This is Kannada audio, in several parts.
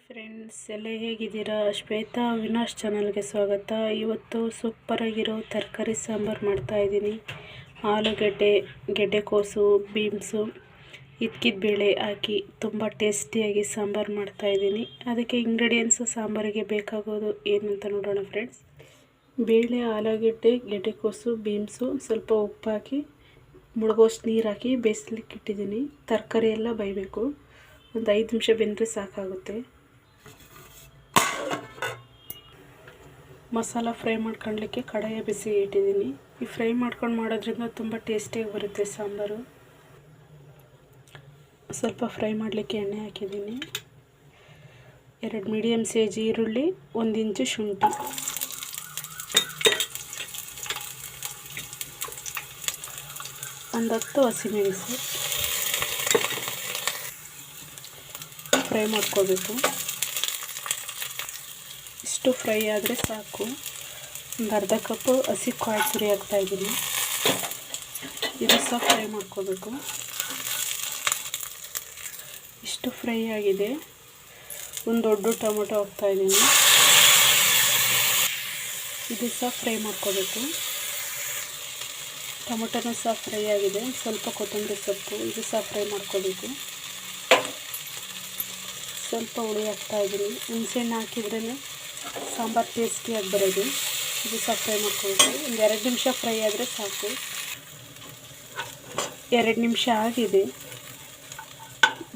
ಫ್ರೆಂಡ್ಸ್, ಎಲ್ಲ ಹೇಗಿದ್ದೀರಾ? ಶ್ವೇತಾ ಅವಿನಾಶ್ ಚಾನಲ್ಗೆ ಸ್ವಾಗತ. ಇವತ್ತು ಸೂಪರಾಗಿರೋ ತರಕಾರಿ ಸಾಂಬಾರು ಮಾಡ್ತಾಯಿದ್ದೀನಿ. ಆಲೂಗಡ್ಡೆ, ಗೆಡ್ಡೆಕೋಸು, ಬೀನ್ಸು, ಇದ್ಕಿದ ಬೇಳೆ ಹಾಕಿ ತುಂಬ ಟೇಸ್ಟಿಯಾಗಿ ಸಾಂಬಾರು ಮಾಡ್ತಾಯಿದ್ದೀನಿ. ಅದಕ್ಕೆ ಇಂಗ್ರೀಡಿಯೆಂಟ್ಸು ಸಾಂಬಾರಿಗೆ ಬೇಕಾಗೋದು ಏನಂತ ನೋಡೋಣ ಫ್ರೆಂಡ್ಸ್. ಬೇಳೆ, ಆಲೂಗಡ್ಡೆ, ಗೆಡ್ಡೆಕೋಸು, ಬೀನ್ಸು, ಸ್ವಲ್ಪ ಉಪ್ಪು ಹಾಕಿ ಮುಳುಗೋಷ್ಟು ನೀರು ಹಾಕಿ ಬೇಯಿಸ್ಲಿಕ್ಕೆ ಇಟ್ಟಿದ್ದೀನಿ. ತರಕಾರಿ ಎಲ್ಲ ಬೇಯಬೇಕು. ಒಂದು 5 ನಿಮಿಷ ಬೆಂದರೆ ಸಾಕಾಗುತ್ತೆ. ಮಸಾಲ ಫ್ರೈ ಮಾಡ್ಕೊಳ್ಳಲಿಕ್ಕೆ ಕಡಾಯ ಬಿಸಿ ಇಟ್ಟಿದ್ದೀನಿ. ಈ ಫ್ರೈ ಮಾಡ್ಕೊಂಡು ಮಾಡೋದ್ರಿಂದ ತುಂಬ ಟೇಸ್ಟಿಯಾಗಿ ಬರುತ್ತೆ ಸಾಂಬಾರು. ಸ್ವಲ್ಪ ಫ್ರೈ ಮಾಡಲಿಕ್ಕೆ ಎಣ್ಣೆ ಹಾಕಿದ್ದೀನಿ. 2 ಮೀಡಿಯಮ್ ಸೈಜ್ ಈರುಳ್ಳಿ, 1 ಇಂಚು ಶುಂಠಿ, ಒಂದು 10 ಹಸಿಮೆಣಸು ಫ್ರೈ ಮಾಡ್ಕೋಬೇಕು. ಇಷ್ಟು ಫ್ರೈ ಆದರೆ ಸಾಕು. ಒಂದು ಅರ್ಧ ಕಪ್ಪು ಹಸಿ ಕಾಯಿ ತುರಿ ಹಾಕ್ತಾಯಿದ್ದೀನಿ. ಇದು ಸಹ ಫ್ರೈ ಮಾಡ್ಕೋಬೇಕು. ಇಷ್ಟು ಫ್ರೈ ಆಗಿದೆ. ಒಂದು ದೊಡ್ಡ ಟೊಮೊಟೊ ಹಾಕ್ತಾಯಿದ್ದೀನಿ. ಇದು ಸಹ ಫ್ರೈ ಮಾಡ್ಕೋಬೇಕು. ಟೊಮೊಟೊನೂ ಸಹ ಫ್ರೈ ಆಗಿದೆ. ಸ್ವಲ್ಪ ಕೊತ್ತಂಬರಿ ಸೊಪ್ಪು, ಇದು ಸಹ ಫ್ರೈ ಮಾಡ್ಕೋಬೇಕು. ಸ್ವಲ್ಪ ಹುಳಿ ಹಾಕ್ತಾಯಿದ್ದೀನಿ. ಹುಣಸೆಹಣ್ಣು ಹಾಕಿದ್ರೇ ಸಾಂಬಾರು ಟೇಸ್ಟಿಯಾಗಿ ಬರೋದು. ಇದು ಸಹ ಫ್ರೈ ಮಾಡ್ಕೋಬೇಕು. ಒಂದು 2 ನಿಮಿಷ ಫ್ರೈ ಆದರೆ ಸಾಕು. 2 ನಿಮಿಷ ಆಗಿದೆ.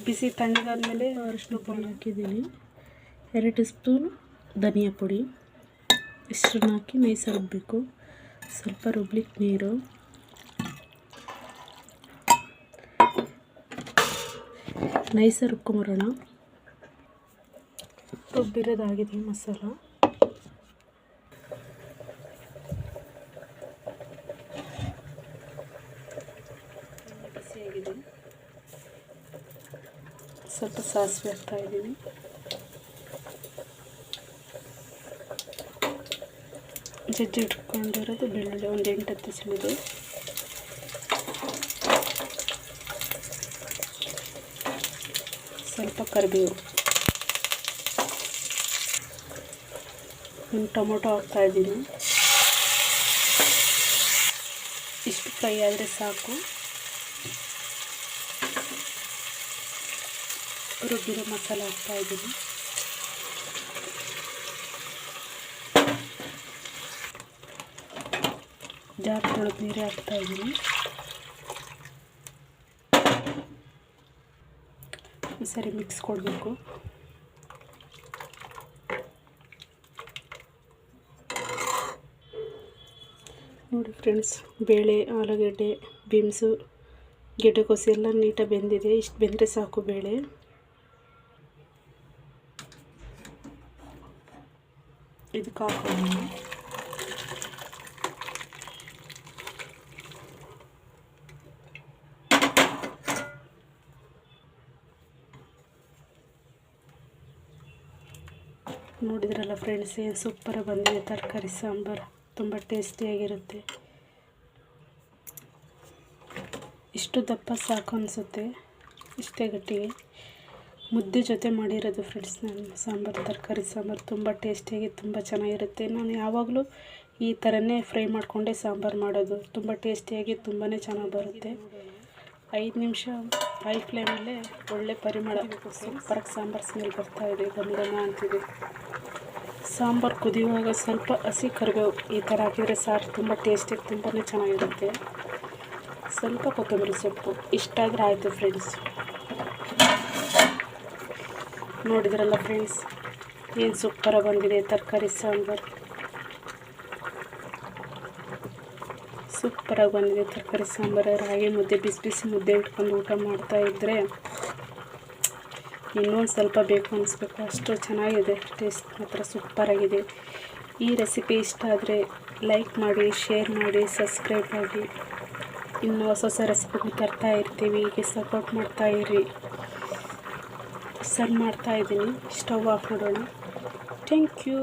ಬಿಸಿ ತಣ್ಣಗಾದ್ಮೇಲೆ ಅರಿಶಿನ ಪುಡಿ ಹಾಕಿದ್ದೀನಿ. 2 ಸ್ಪೂನ್ ಧನಿಯಾ ಪುಡಿ. ಇಷ್ಟನ್ನು ಹಾಕಿ ನೈಸಾಗಿ ರುಬ್ಬಬೇಕು. ಸ್ವಲ್ಪ ರುಬ್ಲಿಕ್ಕೆ ನೀರು, ನೈಸಾಗಿ ರುಬ್ಕೊಂಬರೋಣ. ರುಬ್ಬಿರೋದಾಗಿದೆ ಮಸಾಲ. ಬಿಸಿಯಾಗಿದೆ. ಸ್ವಲ್ಪ ಸಾಸಿವೆ ಹಾಕ್ತಾಯಿದ್ದೀನಿ. ಜಜ್ಜಿ ಇಟ್ಕೊಂಡಿರೋದು ಬೆಳ್ಳುಳ್ಳಿ ಒಂದು 8-10 ಸಿಡಿದೆ. ಸ್ವಲ್ಪ ಕರಿಬೇವು, ಒಂದು ಟೊಮೊಟೊ ಹಾಕ್ತಾಯಿದ್ದೀನಿ. ಇಷ್ಟು ಫ್ರೈ ಆದರೆ ಸಾಕು. ರುಬ್ಬಿರೋ ಮಸಾಲೆ ಹಾಕ್ತಾಯಿದ್ದೀನಿ. ಜಾರ್ ತೊಳೆದು ನೀರೇ ಹಾಕ್ತಾಯಿದ್ದೀನಿ. ಸರಿ ಮಿಕ್ಸ್ ಕೊಡಬೇಕು. ನೋಡಿ ಫ್ರೆಂಡ್ಸ್, ಬೇಳೆ, ಆಲೂಗಡ್ಡೆ, ಬೀನ್ಸು, ಗೆಡ್ಡೆಕೋಸು ಎಲ್ಲ ನೀಟಾಗಿ ಬೆಂದಿದೆ. ಇಷ್ಟು ಬೆಂದರೆ ಸಾಕು ಬೇಳೆ. ಇದಕ್ಕೆ ಹಾಕೋಣ. ನೋಡಿದ್ರಲ್ಲ ಫ್ರೆಂಡ್ಸ್, ಏನು ಸೂಪರಾಗಿ ಬಂದಿದೆ ತರಕಾರಿ ಸಾಂಬಾರು. ತುಂಬ ಟೇಸ್ಟಿಯಾಗಿರುತ್ತೆ. ಇಷ್ಟು ದಪ್ಪ ಸಾಕು ಅನಿಸುತ್ತೆ. ಇಷ್ಟೇ ಗಟ್ಟಿಗೆ ಮುದ್ದೆ ಜೊತೆ ಮಾಡಿರೋದು ಫ್ರೆಂಡ್ಸ್ ನಾನು ಸಾಂಬಾರು. ತರಕಾರಿ ಸಾಂಬಾರು ತುಂಬ ಟೇಸ್ಟಿಯಾಗಿ ತುಂಬ ಚೆನ್ನಾಗಿರುತ್ತೆ. ನಾನು ಯಾವಾಗಲೂ ಈ ಥರನೇ ಫ್ರೈ ಮಾಡಿಕೊಂಡೇ ಸಾಂಬಾರು ಮಾಡೋದು. ತುಂಬ ಟೇಸ್ಟಿಯಾಗಿ ತುಂಬಾ ಚೆನ್ನಾಗಿ ಬರುತ್ತೆ. 5 ನಿಮಿಷ ಹೈ ಫ್ಲೇಮಲ್ಲೇ ಒಳ್ಳೆ ಪರಿಮಳ, ಸೂಪರಾಗಿ ಸಾಂಬಾರು ಸ್ಮೆಲ್ ಬರ್ತಾಯಿದೆ. ಗಮಗಮ ಅಂತಿದೆ. ಸಾಂಬಾರು ಕುದಿಯುವಾಗ ಸ್ವಲ್ಪ ಹಸಿ ಕರಿಬೇವು ಈ ಥರ ಹಾಕಿದರೆ ಸಾರು ತುಂಬ ಟೇಸ್ಟಿಯಾಗಿ ತುಂಬಾ ಚೆನ್ನಾಗಿರುತ್ತೆ. ಸ್ವಲ್ಪ ಕೊತ್ತಂಬರಿ ಸೊಪ್ಪು, ಇಷ್ಟಾದರೆ ಆಯಿತು ಫ್ರೆಂಡ್ಸ್. ನೋಡಿದ್ರಲ್ಲ ಫ್ರೆಂಡ್ಸ್, ಏನು ಸೂಪರಾಗಿ ಬಂದಿದೆ ತರಕಾರಿ ಸಾಂಬಾರು. ಸೂಪರಾಗಿ ಬಂದಿದೆ ತರಕಾರಿ ಸಾಂಬಾರು. ರಾಗಿ ಮುದ್ದೆ, ಬಿಸಿ ಬಿಸಿ ಮುದ್ದೆ ಇಟ್ಕೊಂಡು ಊಟ ಮಾಡ್ತಾಯಿದ್ರೆ ಇನ್ನೊಂದು ಸ್ವಲ್ಪ ಬೇಕು ಅನಿಸ್ಬೇಕು. ಅಷ್ಟು ಚೆನ್ನಾಗಿದೆ. ಟೇಸ್ಟ್ ಮಾತ್ರ ಸೂಪರಾಗಿದೆ. ಈ ರೆಸಿಪಿ ಇಷ್ಟ ಆದರೆ ಲೈಕ್ ಮಾಡಿ, ಶೇರ್ ಮಾಡಿ, ಸಬ್ಸ್ಕ್ರೈಬ್ ಆಗಿ. ಇನ್ನು ಹೊಸ ರೆಸಿಪಿಗಳು ತರ್ತಾ ಇರ್ತೀವಿ. ಹೀಗೆ ಸಪೋರ್ಟ್ ಮಾಡ್ತಾಯಿರಿ. ಸರ್ವ್ ಮಾಡ್ತಾಯಿದ್ದೀನಿ. ಸ್ಟವ್ ಆಫ್ ಮಾಡೋಣ. Thank you.